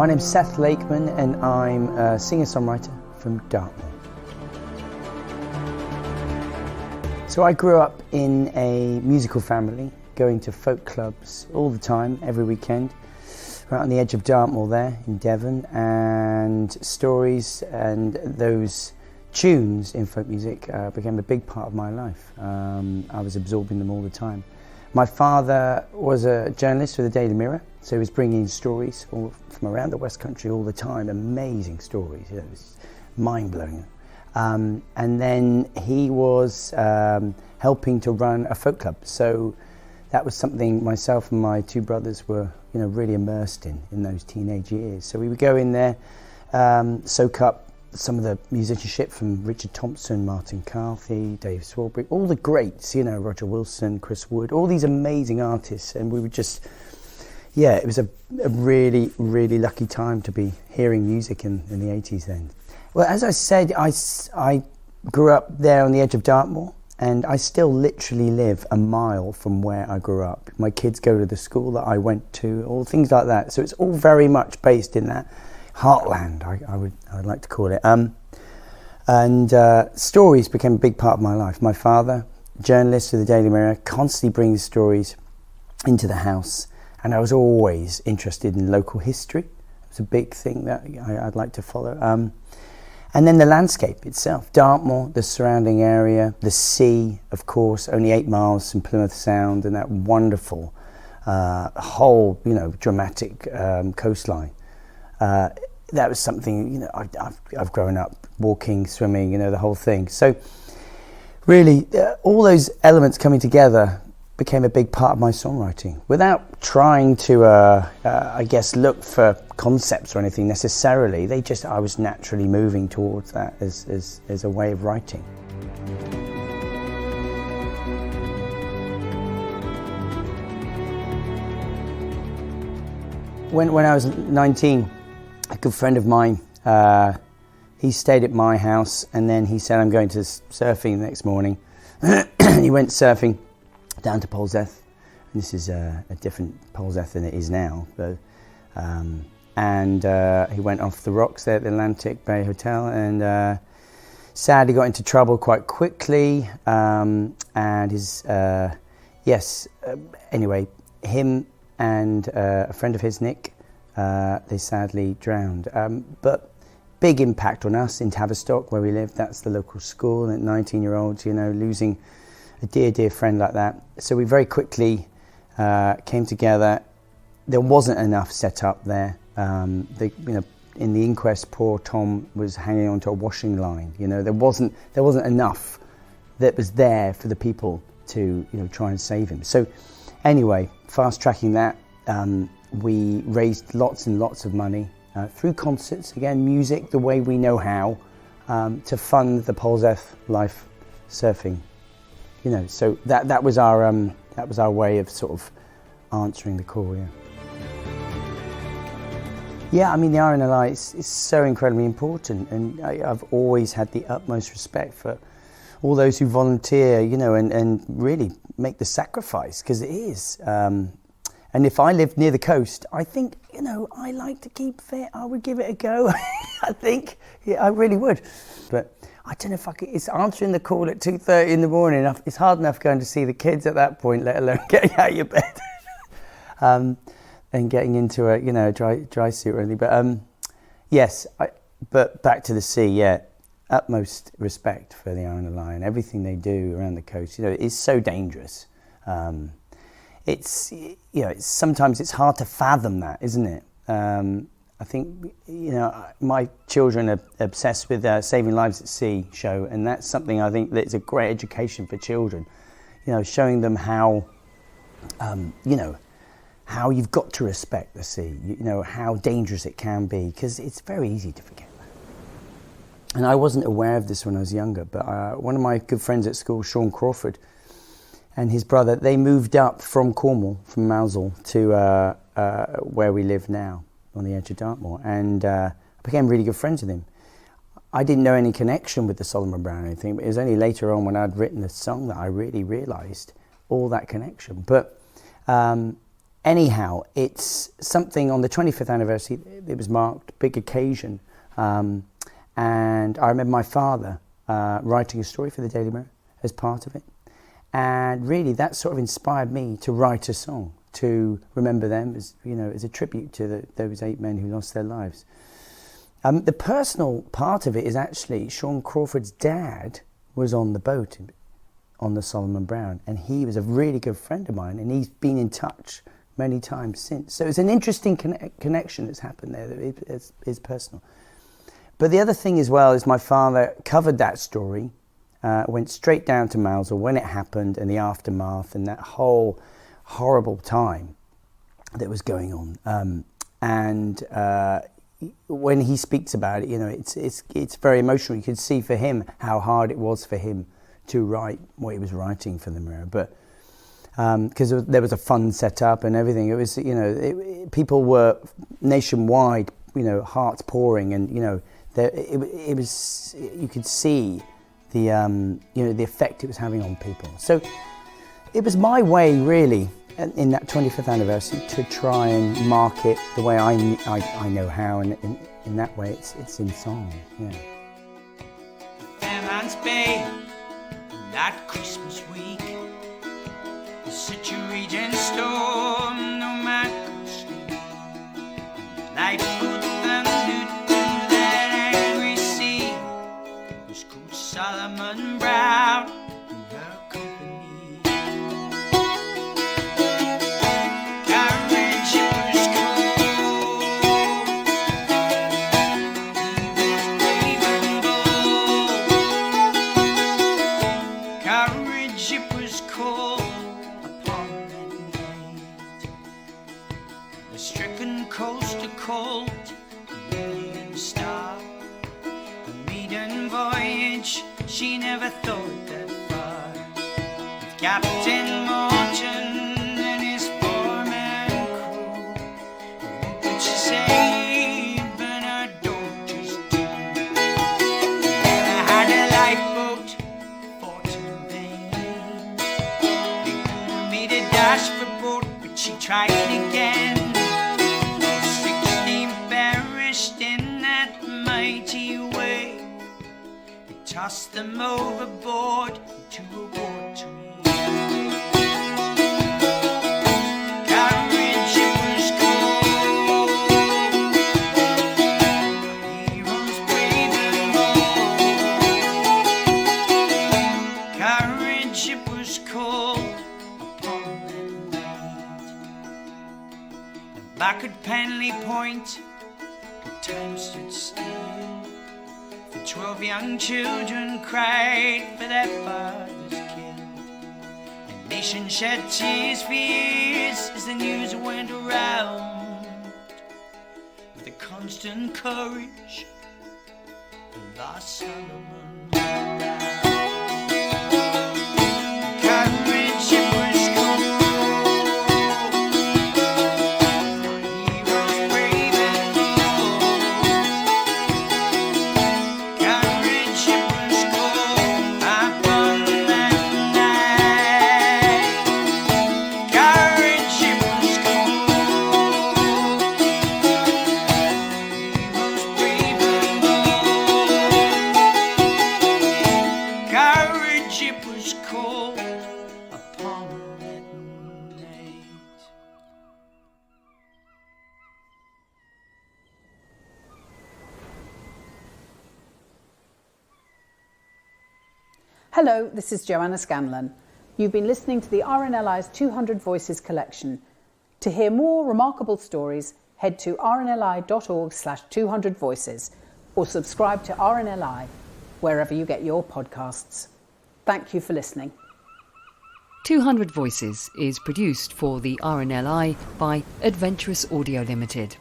My name's Seth Lakeman and I'm a singer-songwriter from Dartmoor. So I grew up in a musical family, going to folk clubs all the time, every weekend, right on the edge of Dartmoor there in Devon, and stories and those tunes in folk music became a big part of my life. I was absorbing them all the time. My father was a journalist for the Daily Mirror, so he was bringing stories all from around the West Country all the time, amazing stories, it was mind-blowing. And then he was helping to run a folk club, so that was something myself and my two brothers were really immersed in those teenage years. So we would go in there, soak up some of the musicianship from Richard Thompson, Martin Carthy, Dave Swarbrick, all the greats, Roger Wilson, Chris Wood, all these amazing artists, and we would just, it was a really, really lucky time to be hearing music in the 80s then. Well, as I said, I grew up there on the edge of Dartmoor, and I still literally live a mile from where I grew up. My kids go to the school that I went to, all things like that. So it's all very much based in that heartland, I'd like to call it. Stories became a big part of my life. My father, journalist for the Daily Mirror, constantly brings stories into the house, and I was always interested in local history. It was a big thing that I'd like to follow. And then the landscape itself, Dartmoor, the surrounding area, the sea, of course, only 8 miles from Plymouth Sound, and that wonderful whole, dramatic coastline. That was something, I've grown up walking, swimming, the whole thing. So really, all those elements coming together became a big part of my songwriting without trying to, look for concepts or anything necessarily. I was naturally moving towards that as a way of writing. When I was 19, a good friend of mine, he stayed at my house, and then he said, I'm going to surfing the next morning. He went surfing down to Polzeath, and this is a different Polzeath than it is now. But, he went off the rocks there at the Atlantic Bay Hotel, and sadly got into trouble quite quickly. Anyway, him and a friend of his, Nick, they sadly drowned. But big impact on us in Tavistock, where we live. That's the local school, and 19-year-olds, losing a dear friend like that. So we very quickly came together. There wasn't enough set up there. In the inquest, poor Tom was hanging onto a washing line. There wasn't enough that was there for the people to try and save him. So anyway, fast tracking that, we raised lots and lots of money through concerts, again, music the way we know how, to fund the Polzeath life surfing. So that was our way of sort of answering the call. Yeah, I mean, the RNLI is so incredibly important, and I've always had the utmost respect for all those who volunteer, and really make the sacrifice, because it is. And if I lived near the coast, I think, I like to keep fit. I would give it a go. I think, I really would. But I don't know if it's answering the call at 2:30 in the morning. It's hard enough going to see the kids at that point, let alone getting out of your bed. And getting into a dry suit really. But but back to the sea, utmost respect for the RNLI and everything they do around the coast. It's so dangerous. It's sometimes it's hard to fathom that, isn't it? I think my children are obsessed with Saving Lives at Sea show, and that's something I think that's a great education for children. Showing them how how you've got to respect the sea. How dangerous it can be, because it's very easy to forget that. And I wasn't aware of this when I was younger, but one of my good friends at school, Sean Crawford, and his brother, they moved up from Cornwall, from Mousehole, to where we live now, on the edge of Dartmoor, and I became really good friends with him. I didn't know any connection with the Solomon Browne or anything, but it was only later on when I'd written the song that I really realised all that connection. But anyhow, it's something on the 25th anniversary. It was marked, big occasion, and I remember my father writing a story for the Daily Mirror as part of it, and really that sort of inspired me to write a song to remember them as, you know, as a tribute to those 8 men who lost their lives. The personal part of it is actually Sean Crawford's dad was on the boat on the Solomon Browne, and he was a really good friend of mine, and he's been in touch many times since. So it's an interesting connection that's happened there that is personal. But the other thing as well is my father covered that story, went straight down to Mousehole when it happened and the aftermath and that whole horrible time that was going on. When he speaks about it, you know, it's very emotional. You could see for him how hard it was for him to write what he was writing for the Mirror. But because there was a fund set up and everything, it was, you know, people were nationwide, you know, hearts pouring, and, you know, it was, you could see the you know, the effect it was having on people. So it was my way, really, in that 25th anniversary, to try and mark it the way I know how, and in that way it's in song. Yeah. Fairman's Bay, that Christmas week, such a raging storm, no man could sleep. Lifeboat thundered through that angry sea. It was called Solomon Browne and her company. Courage, it was cold. He was brave and bold. Courage, it was cold. The stricken coast to cold, the Union Star. The maiden voyage, she never thought that far. With Captain Morton and his four-man crew, what could she say but her daughters do? Never had a lifeboat, fought in vain. They all made a dash for port, but she tried again. In that mighty wave, it tossed them overboard into a watery grave. Courage, it was cold. Heroes brave and bold. Courage, it was cold upon that night. And back at Penlee Point, time stood still. The 12 young children cried for their fathers killed. The nation shed tears for years as the news went around. With the constant courage of our Solomon Browne. Courage, it was Hello, this is Joanna Scanlon. You've been listening to the RNLI's 200 Voices collection. To hear more remarkable stories, head to rnli.org/200voices or subscribe to RNLI wherever you get your podcasts. Thank you for listening. 200 Voices is produced for the RNLI by Adventurous Audio Limited.